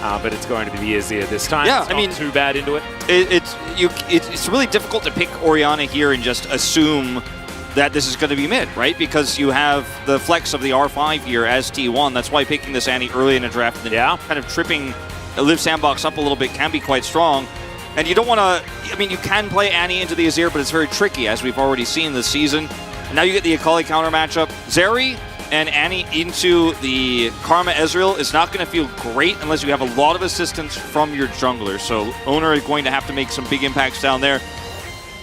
but it's going to be the Azir this time. Yeah, it's not too bad into it. It's really difficult to pick Orianna here and just assume that this is going to be mid, right? Because you have the flex of the R5 here as T1. That's why picking this Annie early in a draft and then kind of tripping Liiv SANDBOX up a little bit can be quite strong. And you don't want to, I mean, you can play Annie into the Azir, but it's very tricky, as we've already seen this season. And now you get the Akali counter matchup. Zeri and Annie into the Karma Ezreal is not going to feel great unless you have a lot of assistance from your jungler. So Owner is going to have to make some big impacts down there.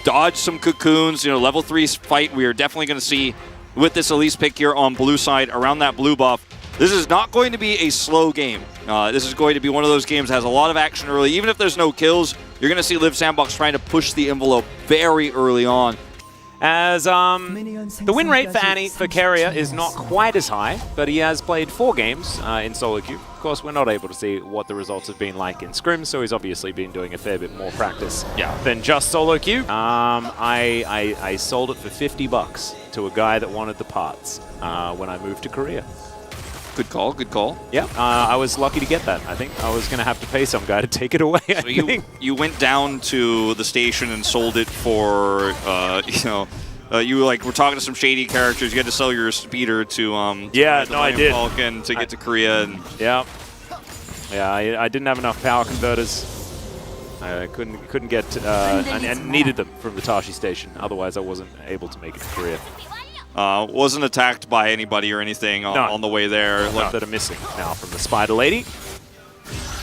Dodge some cocoons, level 3 fight we are definitely going to see with this Elise pick here on blue side around that blue buff. This is not going to be a slow game. This is going to be one of those games that has a lot of action early. Even if there's no kills, you're going to see Liiv SANDBOX trying to push the envelope very early on. As the win rate for Annie for Keria is not quite as high, but he has played 4 games in solo queue. Of course, we're not able to see what the results have been like in scrims, so he's obviously been doing a fair bit more practice than just solo queue. I sold it for $50 to a guy that wanted the parts when I moved to Korea. Good call, good call. Yeah, I was lucky to get that. I think I was going to have to pay some guy to take it away. So you went down to the station and sold it for, you were talking to some shady characters. You had to sell your speeder to I did. Falcon to get to Korea. And yeah, I didn't have enough power converters. I couldn't get and needed them from the Tashi station. Otherwise, I wasn't able to make it to Korea. Wasn't attacked by anybody or anything on the way there. Like that are missing now from the Spider Lady.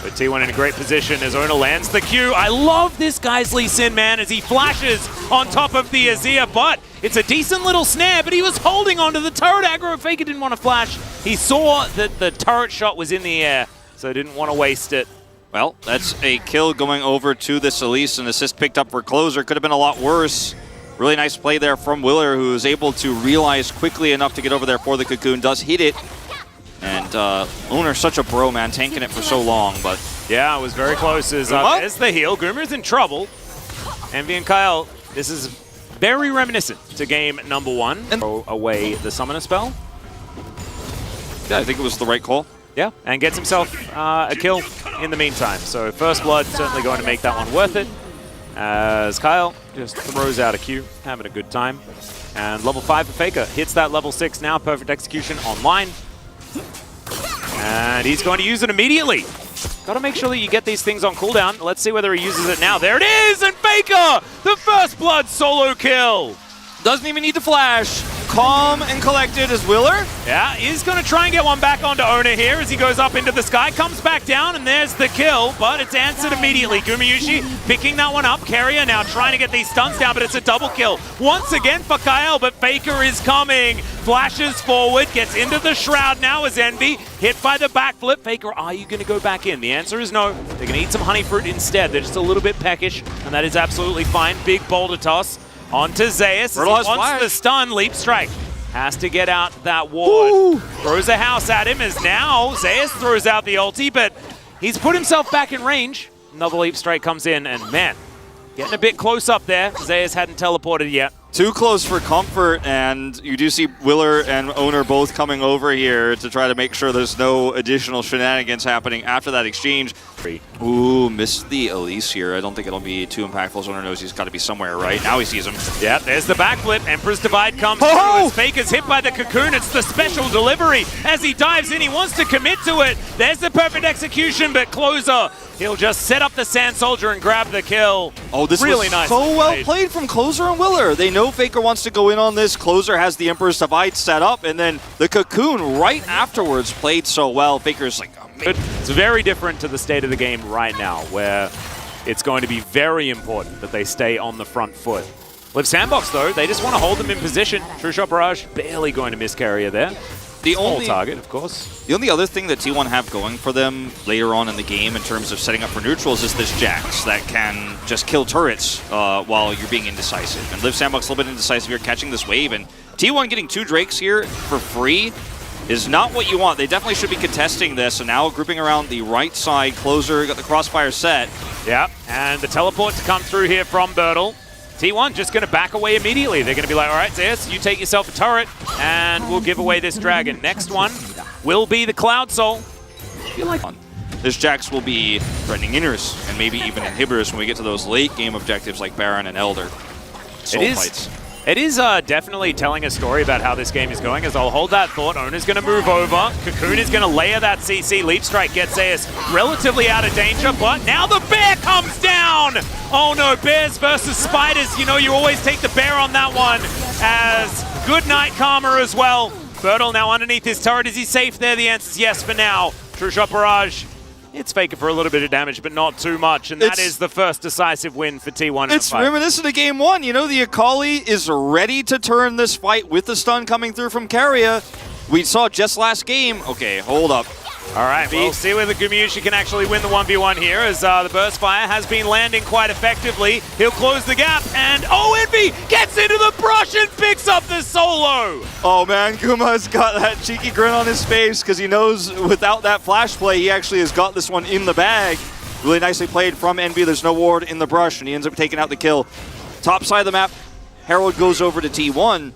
But T1 in a great position as Ona lands the Q. I love this guy's Lee Sin, man, as he flashes on top of the Azir, but it's a decent little snare, but he was holding onto the turret aggro. Faker didn't want to flash. He saw that the turret shot was in the air, so didn't want to waste it. Well, that's a kill going over to this Elise. An assist picked up for Closer. Could have been a lot worse. Really nice play there from Willer, who is able to realize quickly enough to get over there for the cocoon. Does hit it. And Owner's such a bro, man, tanking it for so long. But yeah, it was very close. There's the heal. Goomer's in trouble. Envy and Kyle, this is very reminiscent to game number 1. And throw away the summoner spell. Yeah, I think it was the right call. Yeah, and gets himself a kill in the meantime. So First Blood certainly going to make that one worth it. As Kyle just throws out a Q, having a good time. And level 5 for Faker hits that level 6 now. Perfect execution online. And he's going to use it immediately. Got to make sure that you get these things on cooldown. Let's see whether he uses it now. There it is! And Faker! The First Blood solo kill! Doesn't even need to flash. Calm and collected as Willer. Yeah, he's going to try and get one back onto Owner here as he goes up into the sky. Comes back down, and there's the kill, but it's answered immediately. Gumayushi picking that one up. Keria now trying to get these stuns down, but it's a double kill. Once again for Kyle, but Faker is coming. Flashes forward, gets into the shroud now as Envy. Hit by the backflip. Faker, are you going to go back in? The answer is no. They're going to eat some honey fruit instead. They're just a little bit peckish, and that is absolutely fine. Big boulder toss. Onto Zeus. He wants the stun. Leap strike. Has to get out that ward. Ooh. Throws a house at him as now Zeus throws out the ulti, but he's put himself back in range. Another leap strike comes in, and man, getting a bit close up there. Zeus hadn't teleported yet. Too close for comfort, and you do see Willer and Owner both coming over here to try to make sure there's no additional shenanigans happening after that exchange. Ooh, missed the Elise here. I don't think it'll be too impactful, as Owner knows he's got to be somewhere, right? Now he sees him. Yeah, there's the backflip. Emperor's Divide comes through as Faker's hit by the cocoon. It's the special delivery. As he dives in, he wants to commit to it. There's the perfect execution, but Closer, he'll just set up the Sand Soldier and grab the kill. Oh, this really was nice so well played from Closer and Willer. They know Faker wants to go in on this. Closer has the Emperor's Divide set up, and then the cocoon right afterwards played so well. Faker's like, it's very different to the state of the game right now, where it's going to be very important that they stay on the front foot. Liiv SANDBOX, though, they just want to hold them in position. True Shot Barrage barely going to miss Keria there. The only target, of course. The only other thing that T1 have going for them later on in the game in terms of setting up for neutrals is this Jax that can just kill turrets while you're being indecisive. And Liiv SANDBOX a little bit indecisive here, catching this wave. And T1 getting 2 Drakes here for free is not what you want. They definitely should be contesting this. And now grouping around the right side, Closer got the crossfire set. Yeah, and the teleport to come through here from Bertle. T1 just going to back away immediately. They're going to be like, all right, Zeus, you take yourself a turret, and we'll give away this dragon. Next one will be the Cloud Soul. this Jax will be threatening inners and maybe even inhibitors when we get to those late game objectives like Baron and Elder. Soul fights. It is definitely telling a story about how this game is going, as I'll hold that thought. Ona's going to move over. Cocoon is going to layer that CC. Leap Strike gets Zeus relatively out of danger, but now the bear comes down! Oh no, bears versus spiders. You know, you always take the bear on that one, as good night Karma as well. Bertle now underneath his turret. Is he safe there? The answer is yes for now. True Shot Barrage. It's Faker for a little bit of damage, but not too much, and that is the first decisive win for T1. It's reminiscent of game one. You know, the Akali is ready to turn this fight with the stun coming through from Keria. We saw just last game. Okay, hold up. All right, we'll see whether Gumayusi can actually win the 1v1 here, as the Burst Fire has been landing quite effectively. He'll close the gap, and Envy gets into the brush and picks up the solo! Oh man, Guma's got that cheeky grin on his face because he knows without that flash play, he actually has got this one in the bag. Really nicely played from Envy. There's no ward in the brush, and he ends up taking out the kill. Top side of the map, Herald goes over to T1.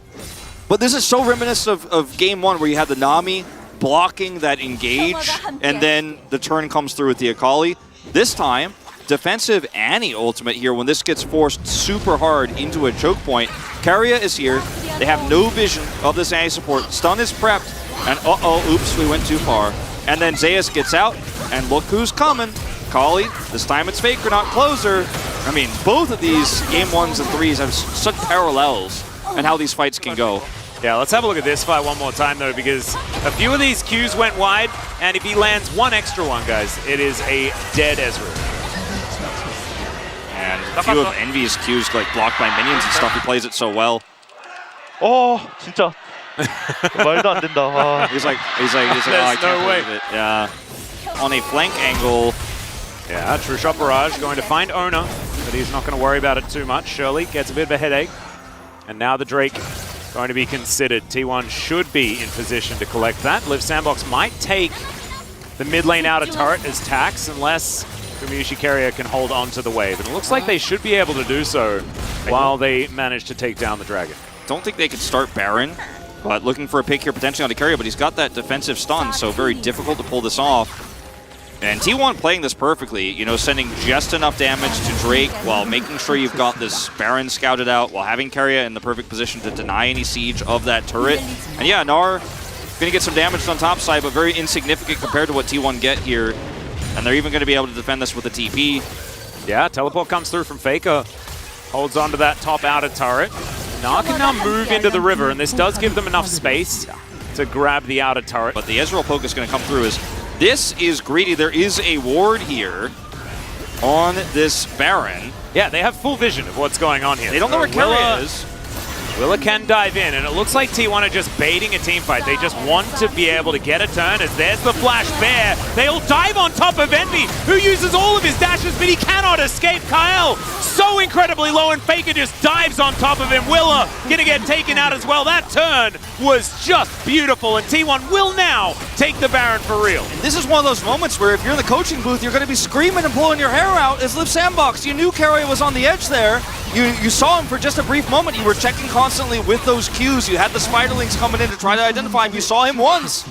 But this is so reminiscent of game one, where you had the Nami blocking that engage, and then the turn comes through with the Akali. This time, defensive Annie ultimate here when this gets forced super hard into a choke point. Keria is here. They have no vision of this Annie support. Stun is prepped, and oops, we went too far. And then Zeus gets out, and look who's coming. Akali, this time it's Faker, not Closer. I mean, both of these game ones and threes have such parallels in how these fights can go. Yeah, let's have a look at this fight one more time, though, because a few of these Qs went wide, and if he lands one extra one, guys, it is a dead Ezreal. And a few of Envy's Qs like blocked by minions and stuff. He plays it so well. 진짜 말도 안 된다. He's like, I can't no way. believe it. Yeah, on a flank angle. Yeah, True Shot Barrage going to find Ona, but he's not going to worry about it too much. Shirley gets a bit of a headache, and now the Drake going to be considered. T1 should be in position to collect that. Liiv SANDBOX might take the mid lane outer turret as tax, unless Gumayusi Keria can hold on to the wave. And it looks like they should be able to do so while they manage to take down the dragon. Don't think they could start Baron, but looking for a pick here potentially on the Keria, but he's got that defensive stun, so very difficult to pull this off. And T1 playing this perfectly, you know, sending just enough damage to Drake while making sure you've got this Baron scouted out, while having Keria in the perfect position to deny any siege of that turret. And yeah, Gnar gonna get some damage on top side, but very insignificant compared to what T1 get here. And they're even gonna be able to defend this with a TP. Yeah, teleport comes through from Faker. Holds onto that top outer turret. Gnar can now move into the river, and this does give them enough space to grab the outer turret. But the Ezreal poke is gonna come through as this is greedy. There is a ward here on this Baron. Yeah, they have full vision of what's going on here. They don't know where Keria is. Willa can dive in, and it looks like T1 are just baiting a team fight. They just want to be able to get a turn, as there's the Flash Bear. They'll dive on top of Envy, who uses all of his dashes, but he cannot escape. Kyle, so incredibly low, and Faker just dives on top of him. Willa gonna get taken out as well. That turn was just beautiful, and T1 will now take the Baron for real. And this is one of those moments where if you're in the coaching booth, you're gonna be screaming and pulling your hair out as Liiv SANDBOX. You knew Keria was on the edge there. You saw him for just a brief moment. You were checking constantly with those Qs. You had the Spiderlings coming in to try to identify him. You saw him once.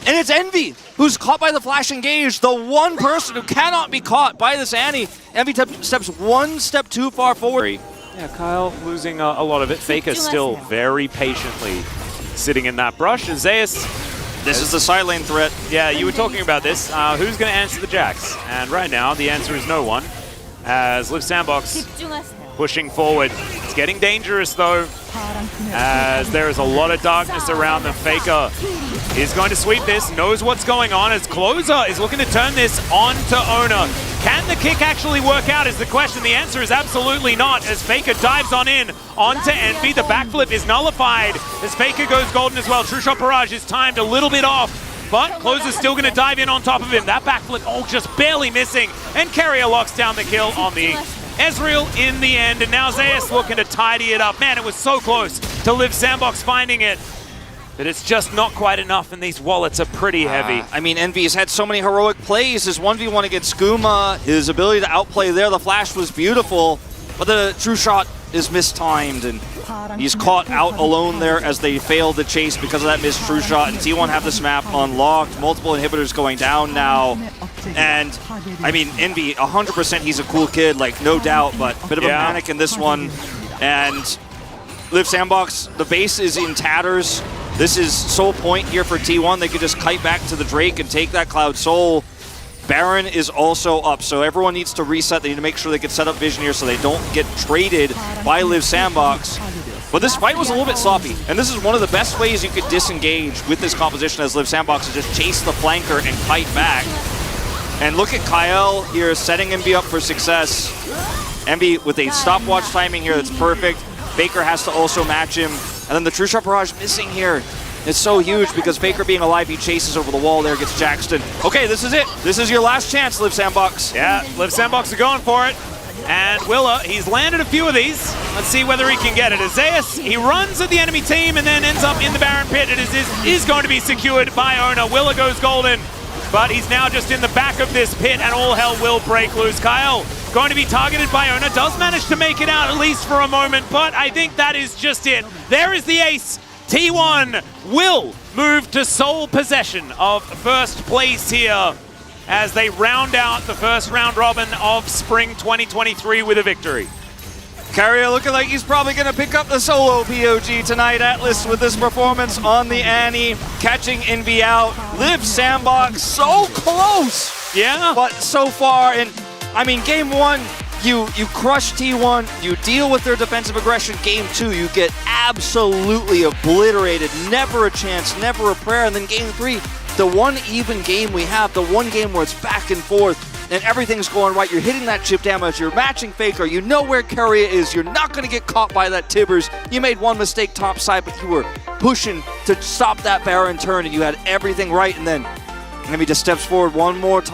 And it's Envy, who's caught by the Flash Engage, the one person who cannot be caught by this Annie. Envy steps one step too far forward. Yeah, Kyle losing a lot of it. Faker still very patiently sitting in that brush. And Zeus, this is the side lane threat. Yeah, you were talking about this. Who's going to answer the Jax? And right now, the answer is no one, as Liiv SANDBOX pushing forward. It's getting dangerous though, as there is a lot of darkness around them. Faker is going to sweep this, knows what's going on, as Closer is looking to turn this on to Ona. Can the kick actually work out is the question. The answer is absolutely not, as Faker dives on in onto Envy. The backflip is nullified as Faker goes golden as well. True Shot Barrage is timed a little bit off, but Closer's still going to dive in on top of him. That backflip, just barely missing, and Keria locks down the kill on the Ezreal in the end, and now Zeus looking to tidy it up. Man, it was so close to Liiv SANDBOX finding it, but it's just not quite enough, and these wallets are pretty heavy. I mean, Envy has had so many heroic plays. His 1v1 against Skooma, his ability to outplay there, the flash was beautiful, but the true shot is mistimed, and he's caught out alone there as they failed the chase because of that missed true shot, and T1 have this map unlocked. Multiple inhibitors going down now. And, I mean, Envy, 100% he's a cool kid, like, no doubt, but a bit of a panic in this one. And Liiv SANDBOX, the base is in tatters. This is sole point here for T1. They could just kite back to the Drake and take that Cloud Soul. Baron is also up, so everyone needs to reset. They need to make sure they can set up vision here so they don't get traded by Liiv SANDBOX. But this fight was a little bit sloppy, and this is one of the best ways you could disengage with this composition as Liiv SANDBOX to just chase the flanker and kite back. And look at Kyle here setting Envy up for success. Envy with a stopwatch timing here that's perfect. Faker has to also match him. And then the True Shot Barrage missing here. It's so huge because Faker being alive, he chases over the wall there, gets Jackson. Okay, this is it. This is your last chance, Liiv SANDBOX. Yeah, Liiv SANDBOX are going for it. And Willa, he's landed a few of these. Let's see whether he can get it. Azeus, he runs at the enemy team and then ends up in the Baron pit. It is going to be secured by Ona. Willa goes golden, but he's now just in the back of this pit and all hell will break loose. Kyle going to be targeted by Ona, does manage to make it out at least for a moment, but I think that is just it. There is the ace. T1 will move to sole possession of first place here as they round out the first round robin of spring 2023 with a victory. Carrier looking like he's probably going to pick up the solo POG tonight. Atlas with this performance on the Annie, catching Envy out. Liiv SANDBOX so close. Yeah. But so far, and I mean, game one, you crush T1, you deal with their defensive aggression. Game two, you get absolutely obliterated. Never a chance, never a prayer. And then game three, the one even game we have, the one game where it's back and forth and everything's going right. You're hitting that chip damage, you're matching Faker, you know where Carrier is, you're not going to get caught by that Tibbers. You made one mistake top side, but you were pushing to stop that Baron turn and you had everything right. And then Envy just steps forward one more time.